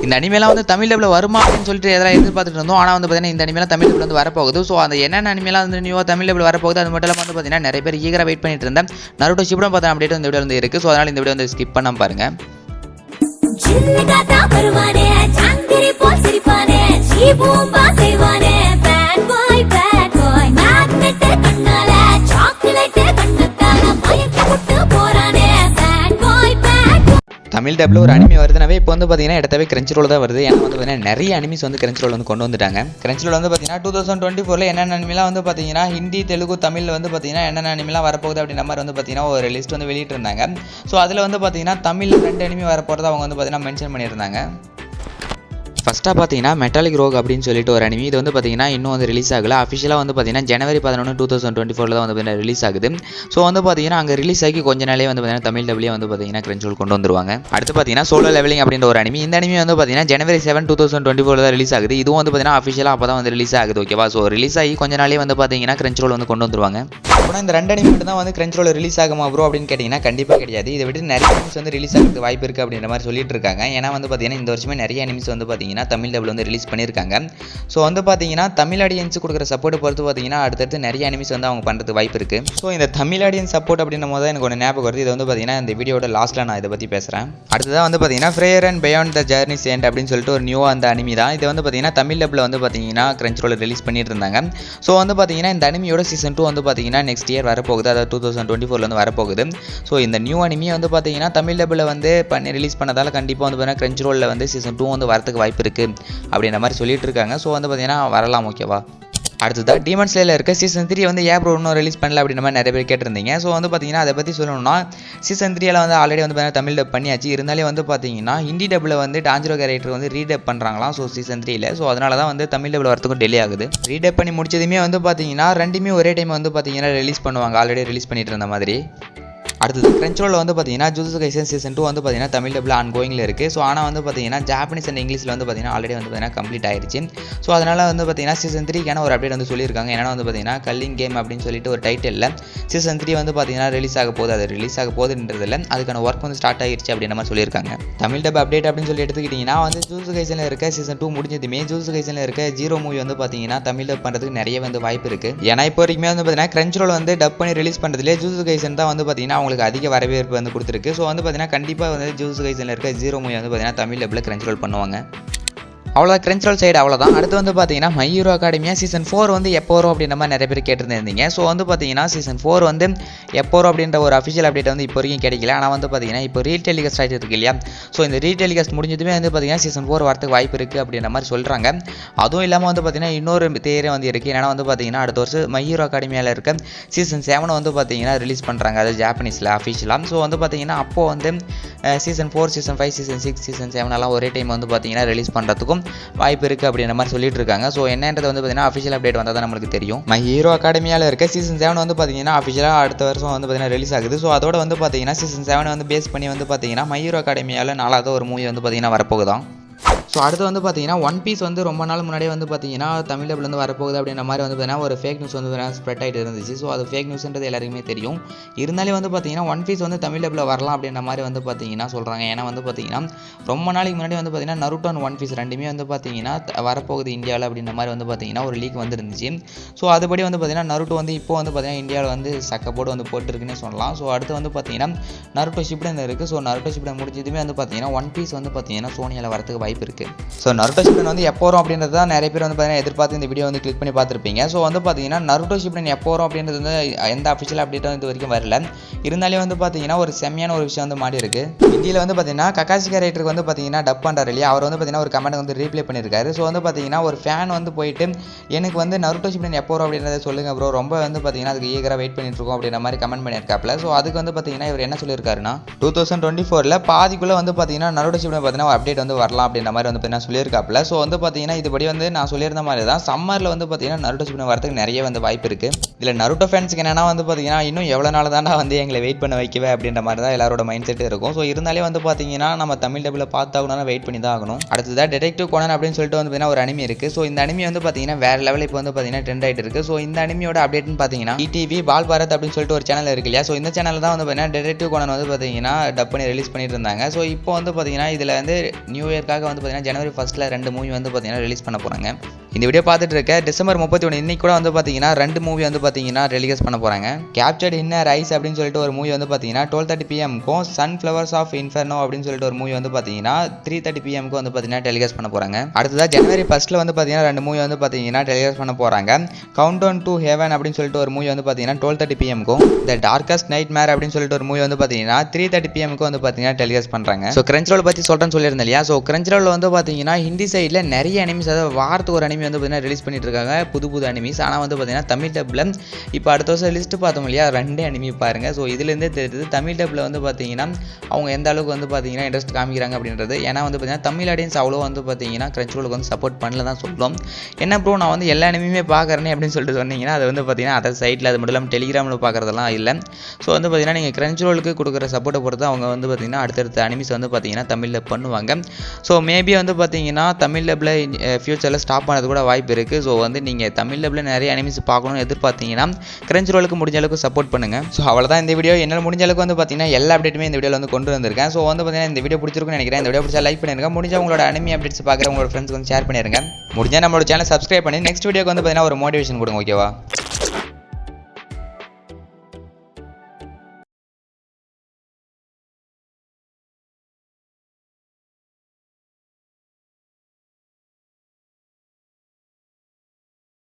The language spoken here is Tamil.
இந்த அனிமேலாம் வந்து தமிழ் டப்ல வருமா அப்படின்னு சொல்லிட்டு எதாவது எதிர்பார்த்துட்டு இருந்தோம். ஆனால் வந்து பார்த்தீங்கன்னா இந்த அனிமேலாம் தமிழ் டப்ல வந்து வரப்போகுது. ஸோ அந்த என்னென்ன அனிமேலாம் வந்து நியூவாக தமிழ் டப்ல வரப்போகுது அது மட்டும் இல்லாமல் வந்து பார்த்தீங்கன்னா நிறைய பேர் ஈகராக வெயிட் பண்ணிட்டு இருந்தேன். நருட்டோ ஷிப்புடன் பார்த்தா அப்டேட் இந்த வீடியோ வந்து இருக்குது. ஸோ அதனால் இந்த வீடியோ வந்து ஸ்கிப் பண்ணாம பாருங்க. தமிழ் டப்ல ஒரு அனிமே வருதுனாவே இப்போ வந்து பார்த்தீங்கன்னா இடத்தவே கிரன்ச்ரோல் தான் வருது. ஏன்னா வந்து பார்த்தீங்கன்னா நிறைய அனிமீஸ் வந்து கிரன்ச்ரோல் வந்து கொண்டு வந்துட்டாங்க. கிரன்ச்ரோல் வந்து பார்த்தீங்கன்னா 2024 என்னென்ன அனிமெலாம் வந்து பார்த்தீங்கன்னா ஹிந்தி தெலுங்கு தமிழ் வந்து பார்த்தீங்கன்னா என்னென்ன அனிமெலாம் வரப்போகுது அப்படின்ற மாதிரி வந்து பார்த்தீங்கன்னா ஒரு லிஸ்ட் வந்து வெளியிட்டிருந்தாங்க. ஸோ அதில் வந்து பார்த்தீங்கன்னா தமிழ் 2 அனிமே வரப்போகிறத அவங்க வந்து பார்த்தீங்கன்னா மென்ஷன் பண்ணியிருந்தாங்க. ஃபஸ்ட்டாக பார்த்தீங்கன்னா மெட்டாலிக் ரோக் அப்படின்னு சொல்லிட்டு ஒரு அனிமி. இது வந்து பார்த்தீங்கன்னா இன்னும் வந்து ரிலீஸ் ஆகல. அஃபிஷியலாக வந்து பார்த்தீங்கன்னா ஜனவரி 11, 2024 தான் வந்து பார்த்தீங்கன்னா ரிலீஸ் ஆகுது. ஸோ வந்து பார்த்தீங்கன்னா அங்கே ரிலீஸ் ஆகி கொஞ்ச நாளே வந்து பார்த்தீங்கன்னா தமிழ் டப்லேயே வந்து பார்த்தீங்கன்னா கிரன்ச்ரோல் கொண்டு வந்துருவாங்க. அடுத்து பார்த்தீங்கன்னா சோலோ லெவலிங் அப்படின்ற ஒரு அனிமி. இந்த அனிமி வந்து பார்த்தீங்கன்னா ஜனவரி 7, 2024 தான் ரிலீஸ் ஆகுது. இதுவும் வந்து பார்த்தீங்கன்னா அஃபிஷியலாக அப்போ தான் வந்து ரிலீஸ் ஆகுது. ஓகேவா? ஸோ ரிலீஸ் ஆகி கொஞ்ச நாளே வந்து பார்த்தீங்கன்னா கிரன்ச்ரோல் வந்து கொண்டு வந்துருவாங்க. ஆனால் இந்த 2 அனிமி மட்டும் தான் வந்து கிரன்ச்ரோல் ரிலீஸ் ஆகுமா ப்ரோ அப்படின்னு கேட்டிங்கன்னா கண்டிப்பாக கிடையாது. இதை விட்டு நிறைய அனிமிஸ் வந்து ரிலீஸ் ஆகிறதுக்கு வாய்ப்பு இருக்குது அப்படின்ற மாதிரி சொல்லிட்டு இருக்காங்க. ஏன்னா வந்து பார்த்தீங்கன்னா இந்த வருஷமே நிறைய அனிமிஸ் வந்து பார்த்தீங்கன்னா தமிழ் டப்ல வந்து ரிலீஸ் பண்ணியிருக்காங்க. ஸோ வந்து பார்த்தீங்கன்னா தமிழ் ஆடியன்ஸ் கொடுக்குற சப்போர்ட் பொறுத்து பார்த்தீங்கன்னா அடுத்தடுத்து நிறைய அனிமிஸ் வந்து அவங்க பண்ணுறதுக்கு வாய்ப்பு இருக்குது. ஸோ இந்த தமிழ் ஆடியன்ஸ் சப்போர்ட் அப்படின்ற போது எனக்கு ஒன்று ஞாபகம் வருது. இது வந்து பார்த்தீங்கன்னா இந்த வீடியோட லாஸ்ட்டில் நான் இதை பற்றி பேசுகிறேன். அடுத்ததான் வந்து பார்த்தீங்கன்னா Frieren and beyond the journey's end அப்படின்னு சொல்லிட்டு ஒரு நியூவாக அந்த அனிமி தான். இது வந்து பார்த்தீங்கன்னா தமிழ் டப்ல வந்து பார்த்தீங்கன்னா கிரன்ச்ரோல் ரிலீஸ் பண்ணிட்டு இருந்தாங்க. ஸோ வந்து பார்த்தீங்கன்னா இந்த அனிமியோட சீசன் 2 வந்து பார்த்தீங்கன்னா நெக்ஸ்ட் இயர் வரப்போகுது. அதாவது 2024 வந்து வரப்போகுது. ஸோ இந்த நியூ அனிமியை வந்து பார்த்தீங்கன்னா தமிழ் டப்ல வந்து பண்ணி ரிலீஸ் பண்ணதால் கண்டிப்பாக வந்து பார்த்தீங்கன்னா கிரன்ச்ரோலில் வந்து சீசன் 2 வந்து வரதுக்கு வாய்ப்பு இருக்குது அப்படின்ற மாதிரி சொல்லிட்டு இருக்காங்க. ஸோ வந்து பார்த்தீங்கன்னா வரலாம். ஓகேவா? அடுத்ததாக டீமன் ஸ்லேயரில் இருக்க சீசன் 3 வந்து ஏன் ப்ரோ இன்னும் ரிலீஸ் பண்ணல அப்படின்ற மாதிரி நிறைய பேர் கேட்டிருந்தீங்க. ஸோ வந்து பார்த்தீங்கன்னா அதை பற்றி சொல்லணும்னா சீசன் 3 வந்து ஆல்ரெடி வந்து பார்த்தீங்கன்னா தமிழ் டப் பண்ணியாச்சு. இருந்தாலே வந்து பார்த்தீங்கன்னா ஹிந்தி டப்பில் வந்து டான்ஜரோ கேரக்டர் வந்து ரீடப் பண்ணுறாங்களாம். So season 3. ஸோ அதனால தான் வந்து தமிழ் டப்பில் வரத்துக்கும் டிலே ஆகுது. ரீடப் பண்ணி முடிச்சதுமே வந்து பார்த்தீங்கன்னா ரெண்டுமே ஒரே டைம் வந்து பார்த்தீங்கன்னா ரிலீஸ் பண்ணுவாங்க. ஆல்ரெடி ரிலீஸ் பண்ணிட்டு இருந்த மாதிரி. அடுத்தது கிரன்ச்ரோல் வந்து பார்த்தீங்கன்னா ஜுஜுட்சு கைசன் சீசன் 2 வந்து பார்த்தீங்கன்னா தமிழ் டப்ல ஆன்கோயிங்கில் இருக்குது. ஸோ ஆனால் வந்து பார்த்தீங்கன்னா ஜாப்பனீஸ் அண்ட் இங்கிலீஷில் வந்து பார்த்தீங்கன்னா ஆல்ரெடி வந்து பார்த்தீங்கன்னா கம்ப்ளீட் ஆயிடுச்சு. ஸோ அதனால் வந்து பார்த்தீங்கன்னா சீசன் 3க்கான ஒரு அப்டேட் வந்து சொல்லியிருக்காங்க. ஏன்னா வந்து பார்த்தீங்கன்னா கல்லிங் கேம் அப்படின்னு சொல்லிட்டு ஒரு டைட்டில் சீசன் 3 வந்து பார்த்தீங்கன்னா ரிலீஸ் ஆக போகுது. அது ரிலீஸ் ஆக போகுதுன்றதில்ல, அதுக்கான ஒர்க் வந்து ஸ்டார்ட் ஆகிடுச்சு அப்படின்ற மாதிரி சொல்லியிருக்காங்க. தமிழ் டப் அப்டேட் அப்படின்னு சொல்லி எடுத்துக்கிட்டிங்கன்னா வந்து ஜுஜுட்சு கைசனில் இருக்க சீசன் 2 முடிஞ்சதுமே ஜுஜுட்சு கைசனில் இருக்க ஜீரோ மூவி வந்து பார்த்தீங்கன்னா தமிழ் டப் பண்ணுறதுக்கு நிறைய வந்து வாய்ப்பு இருக்குது. ஏன்னா இப்போ வரைக்குமே வந்து பார்த்தீங்கன்னா கிரன்ச்ரோல் வந்து டப் பண்ணி ரிலீஸ் பண்ணுறதுலேயே ஜுஜுட்சு கைசன் தான் வந்து பார்த்தீங்கன்னா அவங்களுக்கு அதிக வரவேற்பு வந்து கொடுத்துருக்கு. ஸோ வந்து பார்த்தீங்கன்னா கண்டிப்பாக வந்து ஜுஜுட்சு கைசனில் இருக்க ஜீரோ மூவி வந்து பார்த்தீங்கன்னா தமிழ் டப்ல கிரன்ச்ரோல் பண்ணுவாங்க. அவ்வளோதான் கிரன்ச்ரோல் சைடு அவ்வளோதான். அடுத்து வந்து பார்த்தீங்கன்னா மை ஹீரோ அகாடமியா சீசன் 4 வந்து எப்போ வரும் அப்படின்ற மாதிரி நிறைய பேர் கேட்டிருந்தீங்க. ஸோ வந்து பார்த்தீங்கன்னா சீசன் 4 வந்து எப்போ வரும் அப்படின்ற ஒரு அஃபிஷியல் அப்டேட் வந்து இப்போ வரைக்கும் கிடைக்கல. ஆனால் வந்து பார்த்தீங்கன்னா இப்போ ரீடெலிகாஸ்ட் ஆகிட்டு இருக்கு இல்லையா? ஸோ இந்த ரீடெலிகாஸ்ட் முடிஞ்சதுமே வந்து பார்த்தீங்கன்னா சீசன் 4 வரதுக்கு வாய்ப்பு இருக்குது அப்படின்ற மாதிரி சொல்கிறாங்க. அதுவும் இல்லாமல் வந்து பார்த்தீங்கன்னா இன்னொரு தேரை வந்து இருக்குது. ஏன்னா வந்து பார்த்தீங்கன்னா அடுத்த வருஷம் மை ஹீரோ அகாடமியாவில் இருக்க சீசன் 7 வந்து பார்த்தீங்கன்னா ரிலீஸ் பண்ணுறாங்க. அது ஜாப்பனீஸில் அஃபிஷியலாக. ஸோ வந்து பார்த்தீங்கன்னா அப்போது வந்து சீசன் 4, சீசன் 5, சீசன் 6, சீசன் 7 எல்லாம் ஒரே டைம் வந்து பார்த்தீங்கன்னா ரிலீஸ் பண்ணுறதுக்கும் வாய்ப்பு இருக்குது அப்படின்ற மாதிரி சொல்லிட்டு இருக்காங்க. ஸோ என்னன்றது வந்து பார்த்தீங்கன்னா அஃபிஷியல் அப்டேட் வந்தால் தான் நம்மளுக்கு தெரியும். மை ஹீரோ அகாடமியாவில் இருக்க சீசன் 7 வந்து பார்த்தீங்கன்னா அஃபிஷியலாக அடுத்த வருஷம் வந்து பார்த்தீங்கன்னா ரிலீஸ் ஆகுது. ஸோ அதோட வந்து பார்த்தீங்கன்னா சீசன் 7 வந்து பேஸ் பண்ணி வந்து பார்த்தீங்கன்னா மை ஹீரோ அகாடமியாவில் 4வது ஒரு மூவி வந்து பார்த்தீங்கன்னா வரப்போகுதான். ஸோ அடுத்து வந்து பார்த்தீங்கன்னா ஒன் பீஸ் வந்து ரொம்ப நாள் முன்னாடியே வந்து பார்த்தீங்கன்னா தமிழ் டப்ல வந்து வரப்போகுது அப்படின்ற மாதிரி வந்து பார்த்தீங்கன்னா ஒரு ஃபேக் நியூஸ் வந்து ஸ்ப்ரெட் ஆகிட்டு இருந்துச்சு. ஸோ அது ஃபேக் நியூஸ்ன்றது எல்லாருக்குமே தெரியும். இருந்தாலே வந்து பார்த்தீங்கன்னா ஒன் பீஸ் வந்து தமிழ் டப்ல வரலாம் அப்படின்ற மாதிரி வந்து பார்த்தீங்கன்னா சொல்கிறாங்க. ஏன்னா வந்து பார்த்தீங்கன்னா ரொம்ப நாளைக்கு முன்னாடி வந்து பார்த்தீங்கன்னா நருட்டோ அண்ட் ஒன் பீஸ் ரெண்டுமே வந்து பார்த்தீங்கன்னா வரப்போகுது இந்தியாவில் அப்படின்ற மாதிரி வந்து பார்த்தீங்கன்னா ஒரு லீக் வந்து இருந்துச்சு. ஸோ அதுபடி வந்து பார்த்தீங்கன்னா நருட்டோ வந்து இப்போ வந்து பார்த்தீங்கன்னா இந்தியாவில் வந்து சக்கப்போடு வந்து போட்டுருக்குன்னு சொல்லலாம். ஸோ அடுத்து வந்து பார்த்தீங்கன்னா நருட்டோ ஷிப்புடன் இருக்குது. ஸோ நருட்டோ ஷிப்புடன் முடிஞ்சதுமே வந்து பார்த்தீங்கன்னா ஒன் பீஸ் வந்து பார்த்தீங்கன்னா சோனியாவில் வரதுக்கு வாய்ப்பு இருக்குது. ஸோ நருட்டோ ஷிப்புடன் வந்து எப்போ வரும் அப்படின்றது தான் நிறைய பேர் வந்து பார்த்தீங்கன்னா எதிர்பார்த்து இந்த வீடியோ வந்து கிளிக் பண்ணி பார்த்துருப்பீங்க. ஸோ வந்து பார்த்தீங்கன்னா நருட்டோ ஷிப்புடன் எப்போ வரும் அப்படின்றது வந்து எந்த அஃபிஷியல் அப்டேட்டும் இது வரைக்கும் வரல. இருந்தாலே வந்து பார்த்தீங்கன்னா ஒரு செம்மையான ஒரு விஷயம் வந்து மாறி இருக்கு. இந்தியில் வந்து பார்த்தீங்கன்னா ககாஷி கேரக்டருக்கு வந்து பார்த்தீங்கன்னா டப் பண்ணுறாரு இல்லையா? அவர் வந்து பார்த்தீங்கன்னா ஒரு கமெண்ட் வந்து ரீப்ளே பண்ணியிருக்காரு. ஸோ வந்து பார்த்தீங்கன்னா ஒரு ஃபேன் வந்து போயிட்டு எனக்கு வந்து நருட்டோ ஷிப்புடன் எப்போ வரும் அப்படின்றத சொல்லுங்க ப்ரோ, ரொம்ப வந்து பார்த்தீங்கன்னா அதுக்கு ஈகராக வெயிட் பண்ணிட்டு இருக்கோம் அப்படின்ற மாதிரி கமெண்ட் பண்ணியிருக்காப்ல. ஸோ அதுக்கு வந்து பார்த்தீங்கன்னா இவர் என்ன சொல்லியிருக்காருன்னா 2024 பாதிக்குள்ளே வந்து பார்த்தீங்கன்னா நருட்டோ ஷிப்புடன் பார்த்தீங்கன்னா அப்டேட் வந்து வரலாம் அப்படின்ற மாதிரி வந்து பார்த்தீங்கன்னா சொல்லியிருக்காப்ல. ஸோ வந்து பார்த்தீங்கன்னா இதுபடி வந்து நான் சொல்லியிருந்த மாதிரி தான் சம்மரில் வந்து பார்த்தீங்கன்னா நருட்டோ ஷிப்புடன் வரதுக்கு நிறைய வந்து வாய்ப்பு இருக்குது. இதில் நருட்டோ ஃபேன்ஸுக்கு என்னன்னா வந்து பார்த்தீங்கன்னா இன்னும் எவ்வளோ நாள் தானே வந்து எங்களை வெயிட் பண்ண வைக்கவே அப்படின்ற மாதிரி தான் எல்லாரோட மைண்ட் செட் இருக்கும். ஸோ இருந்தாலே வந்து பார்த்தீங்கன்னா நம்ம தமிழ் டப்பில் பார்த்தாகணும்னா வெயிட் பண்ணி தான் ஆகணும். அடுத்ததாக டிடெக்டிவ் கோனன் அப்படின்னு சொல்லிட்டு வந்து பார்த்தீங்கன்னா ஒரு அனிமி இருக்குது. ஸோ இந்த அனிமி வந்து பார்த்தீங்கன்னா வேறு லெவலில் இப்போ வந்து பார்த்தீங்கன்னா ட்ரெண்ட் ஆகிட்டு இருக்குது. ஸோ இந்த அனிமியோட அப்டேட்னு பார்த்தீங்கன்னா ETV பால் பாரத் அப்படின்னு சொல்லிட்டு ஒரு சேனல் இருக்கு இல்லையா? ஸோ இந்த சேனல் தான் வந்து பார்த்தீங்கன்னா டிடெக்டிவ் கோனன் வந்து பார்த்தீங்கன்னா டப் பண்ணி ரிலீஸ் பண்ணிட்டு இருந்தாங்க. ஸோ இப்போ வந்து பார்த்தீங்கன்னா இதில் வந்து நியூ இயர்க்காக வந்து பார்த்தீங்கன்னா பார்த்தீங்கன்னா ஜனவரி 1 2 மூவி வந்து பார்த்தீங்கன்னா ரிலீஸ் பண்ண போகிறாங்க. இந்த வீடியோ பார்த்துட்டு இருக்க டிசம்பர் 31 இன்னைக்கு கூட வந்து பார்த்தீங்கன்னா 2 மூவி வந்து பார்த்தீங்கன்னா ரிலீஸ் பண்ண போகிறாங்க. கேப்சர்ட் இன்னர் ஐஸ் அப்படின்னு சொல்லிட்டு ஒரு மூவி வந்து பார்த்தீங்கன்னா 12:30 PM-க்கும் சன்ஃப்ளவர்ஸ் ஆஃப் இன்ஃபர்னோ அப்படின்னு சொல்லிட்டு ஒரு மூவி வந்து பார்த்தீங்கன்னா 3:30 PM-க்கு வந்து பார்த்தீங்கன்னா டெலிகாஸ்ட் பண்ண போகிறாங்க. அடுத்ததாக ஜனவரி 1 வந்து பார்த்தீங்கன்னா 2 மூவி வந்து பார்த்தீங்கன்னா டெலிகாஸ்ட் பண்ண போகிறாங்க. கவுண்டவுன் டு ஹெவன் அப்படின்னு சொல்லிட்டு ஒரு மூவி வந்து பார்த்தீங்கன்னா 12:30 PM-க்கும் த டார்க்கஸ்ட் நைட்மேர் அப்படின்னு சொல்லிட்டு ஒரு மூவி வந்து பார்த்தீங்கன்னா 3:30 PM-க்கு வந்து பார்த்தீங்கன்னா டெலிகாஸ்ட் பண்ணுறாங்க. ஸோ கிரன்ச்ரோல் பற்றி சொல்கிறேன்னு சொல்லியிருந்தேன் இல்லையா. ஸோ கிரன்ச்ரோல் வந்து பார்த்தீங்கன்னா ஹிந்தி சைடில் நிறைய அனிமிஸ், அதாவது வாரத்துக்கு ஒரு அனிமி வந்து பார்த்தீங்கன்னா ரிலீஸ் பண்ணிட்டு இருக்காங்க, புது அனிமிஸ். ஆனால் வந்து பார்த்தீங்கன்னா தமிழ் டப்பில் இப்போ அடுத்த வருஷம் லிஸ்ட் பார்த்தோம் இல்லையா, 2 அனிமி பாருங்கள். ஸோ இதுலேருந்தே தெரியுது தமிழ் டப்பில் வந்து பார்த்தீங்கன்னா அவங்க எந்த அளவுக்கு வந்து பார்த்தீங்கன்னா இன்ட்ரெஸ்ட் காமிக்கிறாங்க அப்படின்றது. ஏன்னா வந்து பார்த்தீங்கன்னா தமிழ் ஆடியன்ஸ் அவ்வளோ வந்து பார்த்தீங்கன்னா கிரன்ச்ரோலுக்கு வந்து சப்போர்ட் பண்ணல தான் சொல்லும். என்ன ப்ரோ நான் வந்து எல்லா அனிமியுமே பார்க்குறேனே அப்படின்னு சொல்லிட்டு சொன்னீங்கன்னா அது வந்து பார்த்தீங்கன்னா அதர் சைட்டில், அது மட்டும் இல்லாமல் டெலிகிராமில் பார்க்குறதெல்லாம் இல்லை. ஸோ வந்து பார்த்தீங்கன்னா நீங்கள் கிரன்ச்ரோலுக்கு கொடுக்குற சப்போர்ட்டை பொறுத்து அவங்க வந்து பார்த்தீங்கன்னா அடுத்தடுத்த அனிமிஸ் வந்து பார்த்தீங்கன்னா தமிழில் பண்ணுவாங்க. ஸோ மேபி வந்து பார்த்தீங்கன்னா தமிழ் டப்பில் ஃபியூச்சரில் ஸ்டாப் பண்ணது கூட வாய்ப்பு இருக்குது. ஸோ வந்து நீங்கள் தமிழ் டப்பில் நிறைய அனிமிஸ் பார்க்கணும்னு எதிர்பார்த்தீங்கன்னா கிரன்ச்ரோலுக்கு முடிஞ்ச அளவுக்கு சப்போர்ட் பண்ணுங்கள். ஸோ அவ்வளோதான் இந்த வீடியோ. என்னால் முடிஞ்ச அளவுக்கு வந்து பார்த்தீங்கன்னா எல்லா அப்டேட்டுமே இந்த வீடியோவில் வந்து கொண்டு வந்திருக்கேன். ஸோ வந்து பார்த்தீங்கன்னா இந்த வீடியோ பிடிச்சிருக்குன்னு நினைக்கிறேன். இந்த வீடியோ பிடிச்சா லைக் பண்ணிருங்க. முடிஞ்ச உங்களோட அனிமி அப்டேட்ஸ் பார்க்குற உங்களோட ஃப்ரெண்ட்ஸ்க்கு வந்து ஷேர் பண்ணிருங்க. முடிஞ்சால் நம்மளோட சேனல் சப்ஸ்கிரைப் பண்ணி நெக்ஸ்ட் வீடியோக்கு வந்து பார்த்தீங்கன்னா ஒரு மோட்டிவேஷன் கொடுங்க. ஓகேவா?